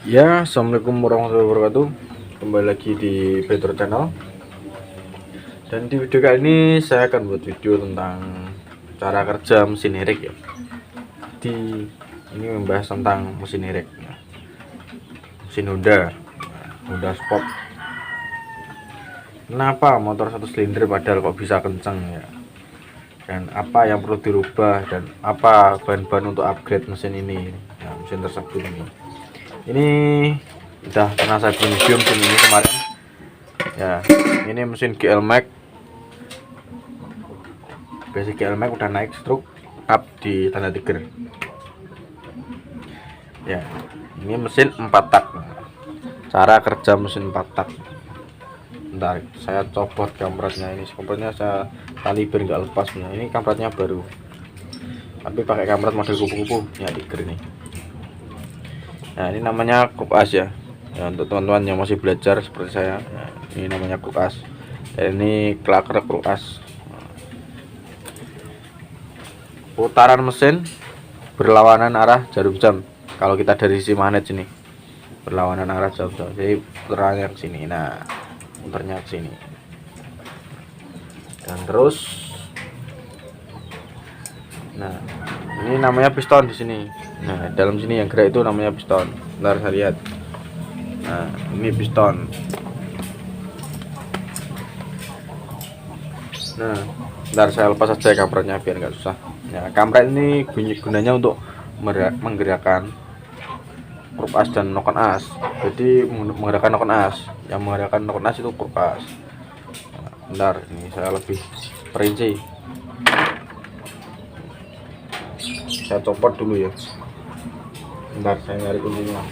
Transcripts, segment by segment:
Ya, assalamualaikum warahmatullahi wabarakatuh. Kembali lagi di Petro Channel. Dan di video kali ini saya akan buat video tentang cara kerja mesin herek ya. Jadi ini membahas tentang mesin herek, ya. Mesin Honda Sport. Kenapa motor satu silinder padahal kok bisa kenceng ya? Dan apa yang perlu dirubah dan apa bahan-bahan untuk upgrade mesin ini, ya, mesin tersebut ini. Ini udah pernah saya bikin video mesin ini kemarin ya. Ini mesin GL Max, basic GL Max udah naik stroke up di tanda tiger ya. Ini mesin 4 tak, cara kerja mesin 4 tak. Bentar, saya copot kampretnya. Ini kampretnya saya tali biar nggak lepas. Nah, ini kampretnya baru tapi pakai kampret model kupu-kupu ya, tiger ini. Nah, ini namanya kupas ya. Ya, untuk teman-teman yang masih belajar seperti saya, nah, ini namanya kupas. Dan ini klaker kupas. Putaran mesin berlawanan arah jarum jam. Kalau kita dari sisi magnet sini, berlawanan arah jarum jam. Jadi puterannya ke sini. Nah, puternya ke sini. Dan terus, nah, ini namanya piston di sini. Nah, dalam sini yang gerak itu namanya piston. Bentar saya lihat. Nah, ini piston. Nah, bentar saya lepas saja kampretnya biar nggak susah. Ya, kampret ini gunanya untuk menggerakkan grup as dan nokon as. Jadi menggerakkan nokon as. Yang menggerakkan nokon as itu grup as. Nah, bentar, ini saya lebih perinci. Saya copot dulu ya. Bentar, saya nyari kuncinya.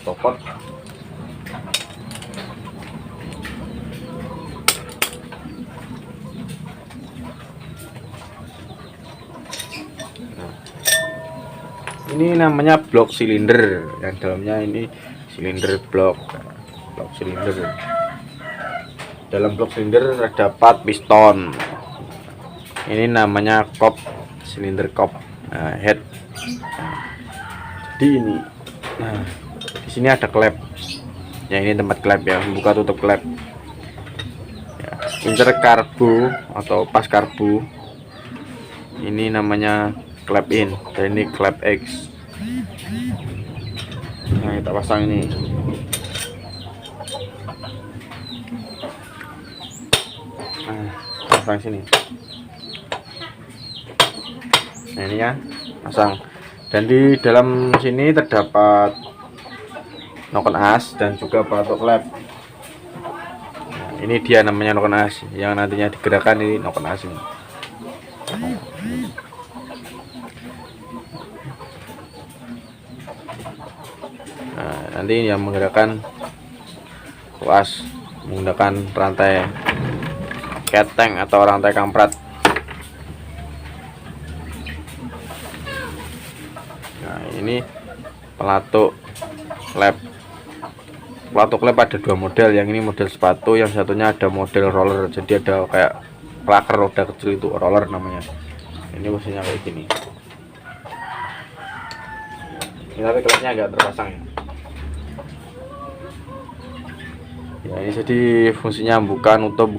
Copot. Nah, ini namanya blok silinder. Yang dalamnya ini silinder blok silinder. Dalam blok silinder terdapat piston. Ini namanya kop, silinder kop, nah, head. Jadi ini, nah, di sini ada klep. Ya, ini tempat klep ya, buka tutup klep. Ya, insert karbu atau pas karbu. Ini namanya klep in, dan ini klep X. Nah, kita pasang ini. Nah, pasang sini. Nah, ini ya, pasang. Dan di dalam sini terdapat nokon as dan juga batok klep. Nah, ini dia namanya nokon as yang nantinya digerakkan. Ini nokon as ini. Nah, nanti yang menggerakkan kuas menggunakan rantai keteng atau rantai kampret. Nah, ini pelatuk klep. Pelatuk klep ada dua model. Yang ini model sepatu, yang satunya ada model roller. Jadi ada kayak klaker roda kecil, itu roller namanya. Ini posisinya kayak gini. Ini tapi klepnya agak terpasang ya. Ya, ini jadi fungsinya buka nutup.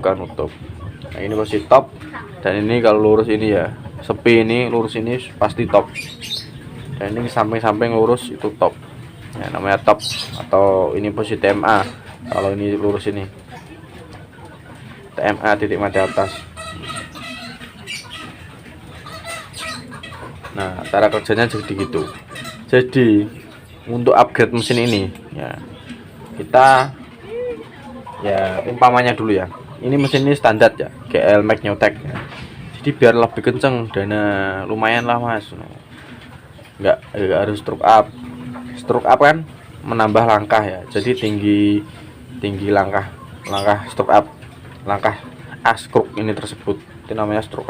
Nah, ini posisi top. Dan ini kalau lurus ini ya, sepi ini lurus ini pasti top. Dan ini samping-samping lurus itu top ya, namanya top. Atau ini posisi TMA kalau ini lurus, ini TMA, titik mati atas. Nah, cara kerjanya jadi gitu. Jadi untuk upgrade mesin ini ya, kita ya umpamanya dulu ya, ini mesin ini standar ya, GL Max Newtek ya. Jadi biar lebih kenceng, dana lumayan lah mas. Nggak harus stroke up kan menambah langkah ya. Jadi tinggi langkah stroke up, langkah stroke ini tersebut itu namanya stroke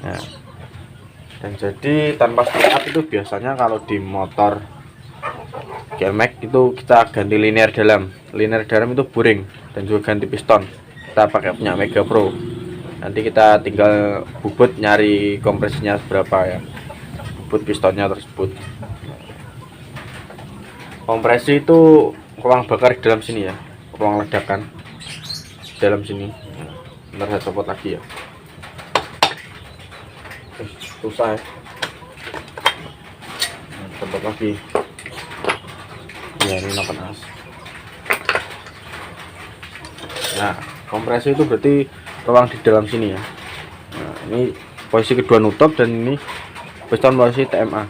ya. Dan jadi tanpa stroke up itu biasanya kalau di motor GL Max itu kita ganti linear dalam itu boring, dan juga ganti piston. Kita pakai punya Mega Pro. Nanti kita tinggal bubut nyari kompresinya berapa ya. boot pistonnya tersebut. Kompresi itu ruang bakar di dalam sini ya, ruang ledakan di dalam sini. Bentar saya copot lagi ya. Susah ya. Copot lagi ya, ini panas. Nah, kompresi itu berarti ruang di dalam sini ya. Nah, ini posisi kedua nutup dan ini piston posisi TMA.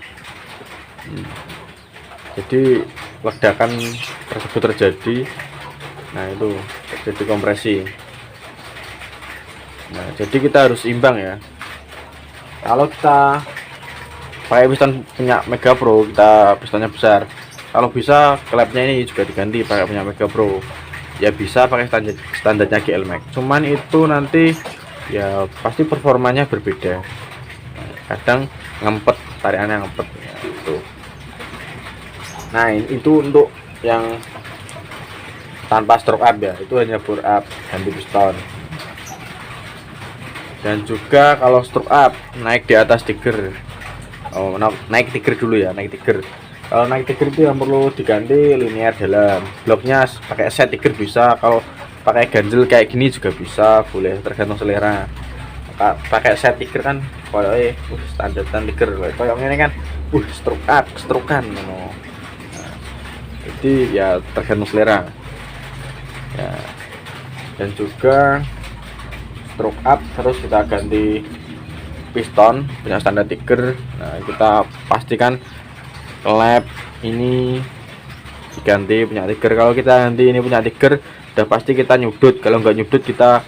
Jadi ledakan tersebut terjadi. Nah, itu terjadi kompresi. Nah, jadi kita harus imbang ya. Kalau kita pakai piston punya Mega Pro, kita pistonnya besar. Kalau bisa klepnya ini juga diganti pakai punya Mega Pro. Ya bisa pakai standarnya GL Max. Cuman itu nanti ya pasti performanya berbeda. Kadang ngempet, tarikannya ngempet ya, itu. Nah, itu untuk yang tanpa stroke up ya, itu hanya bore up, ganti piston. Dan juga kalau stroke up naik di atas tiger, naik tiger dulu ya, naik tiger. Kalau naik tiger itu yang perlu diganti linear dalam bloknya, pakai set tiger bisa, kalau pakai ganjel kayak gini juga bisa, boleh tergantung selera. Pakai set tiger kan kalau standar tiger, kalau ini kan stroke up, strokean no. Jadi ya tergantung selera ya. Dan juga stroke up terus kita ganti piston punya standar tiger. Nah, kita pastikan klep ini diganti punya tiger. Kalau kita ganti ini punya tiger, udah pasti kita nyudut. Kalau nggak nyudut kita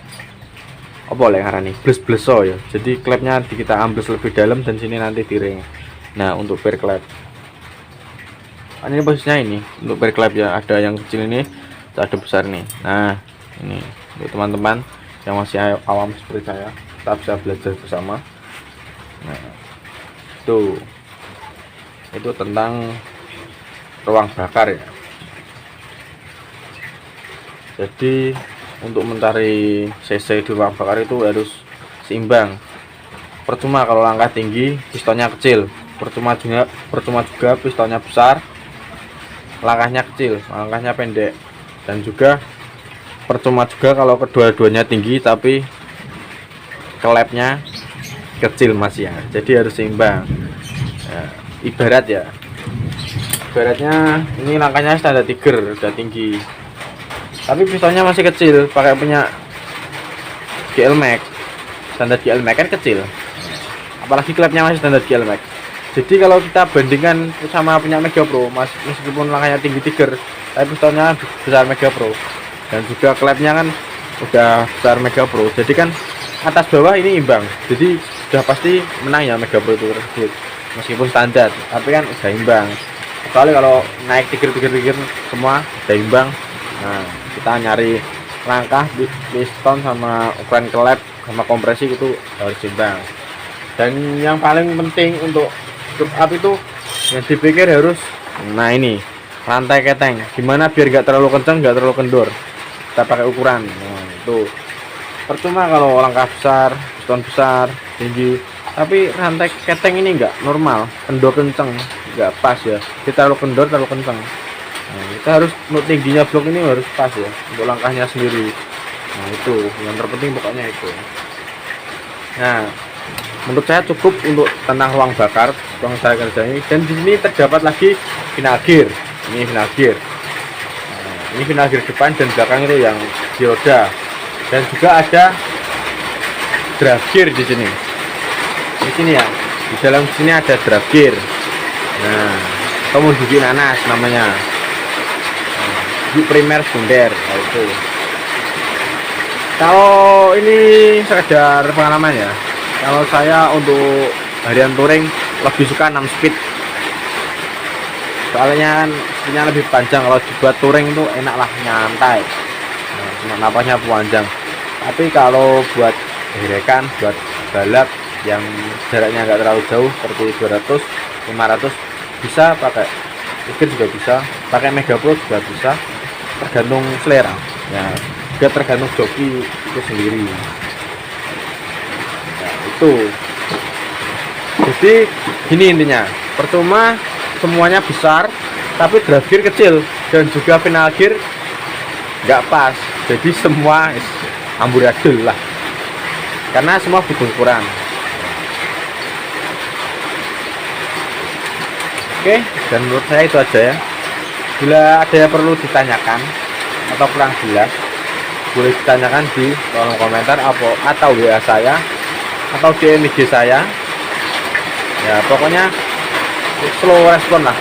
apa oleh ngarani bles-bleso ya. Jadi klepnya kita ambles lebih dalam dan sini nanti tiring. Nah, untuk per klep ini posisinya ini untuk per klep ya, ada yang kecil ini, ada besar nih. Nah, ini untuk teman-teman yang masih awam seperti saya, kita bisa belajar bersama. Nah, itu tentang ruang bakar ya. Jadi untuk mencari cc di ruang bakar itu harus seimbang. Percuma kalau langkah tinggi pistonnya kecil, percuma juga pistonnya besar langkahnya kecil, langkahnya pendek. Dan juga percuma juga kalau kedua-duanya tinggi tapi klepnya kecil masih ya. Jadi harus seimbang ya, ibaratnya ini langkahnya standar tiger udah tinggi tapi pistonnya masih kecil, pakai punya GL Max, standar GL Max kan kecil, apalagi klepnya masih standar GL Max. Jadi kalau kita bandingkan sama punya Mega Pro, meskipun langkahnya tinggi tiger tapi pistonnya besar Mega Pro, dan juga klepnya kan udah besar Mega Pro, jadi kan atas bawah ini imbang. Jadi sudah pasti menang ya Mega Pro itu tersebut, meskipun standar tapi kan udah imbang. Kecuali kalau naik tiger semua udah imbang. Nah, kita nyari langkah piston sama ukuran klep sama kompresi itu harus imbang. Dan yang paling penting untuk stroke up itu yang dipikir harus, nah ini rantai keteng gimana biar gak terlalu kencang gak terlalu kendor, kita pakai ukuran. Nah, itu percuma kalau langkah besar, piston besar tinggi tapi rantai keteng ini enggak normal, kendor kenceng, enggak pas ya, kita terlalu kendor terlalu kenceng. Nah, kita harus untuk tingginya blok ini harus pas ya untuk langkahnya sendiri. Nah, itu yang terpenting pokoknya itu. Nah, menurut saya cukup untuk tentang ruang bakar ruang saya kerjanya. Dan di sini terdapat lagi final gear. Ini final gear. Nah, ini final gear depan dan belakang itu yang di roda. Dan juga ada drive gear di sini. Di sini ya, di dalam sini ada drive gear. Nah, kemudian nanas namanya. Di primer sekunder itu. Kalau ini sekedar pengalaman ya. Kalau saya untuk harian touring lebih suka 6 speed. Soalnya kan speednya lebih panjang, kalau dibuat touring itu enak lah, nyantai. Nah, napasnya panjang. Tapi kalau buat gerekan, buat balap yang jaraknya nggak terlalu jauh seperti 200, 500 bisa pakai Tiger juga bisa, pakai Mega Pro juga bisa, tergantung selera. Ya, juga tergantung joki itu sendiri. Nah, itu. Jadi gini intinya, percuma semuanya besar tapi drive gear kecil dan juga final gear nggak pas, jadi semua amburadul lah karena semua butuh ukuran. Oke, dan menurut saya itu aja ya. Bila ada yang perlu ditanyakan atau kurang jelas, boleh ditanyakan di kolom komentar atau WA saya atau DM IG saya ya, pokoknya slow respon lah.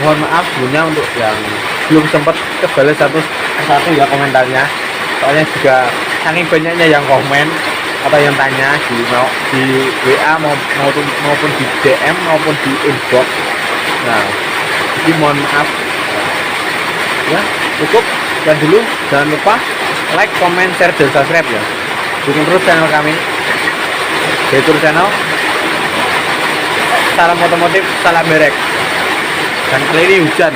Mohon maaf sebelumnya untuk yang belum sempat kebales satu ya komentarnya, soalnya juga saking banyaknya yang komen atau yang tanya di WA maupun di DM maupun di inbox. Nah, jadi mohon maaf ya, cukup dan dulu. Jangan lupa like, comment, share, dan subscribe ya. Dukung terus channel kami, Detur Channel. Salam otomotif, salam merek. Dan kali ini hujan.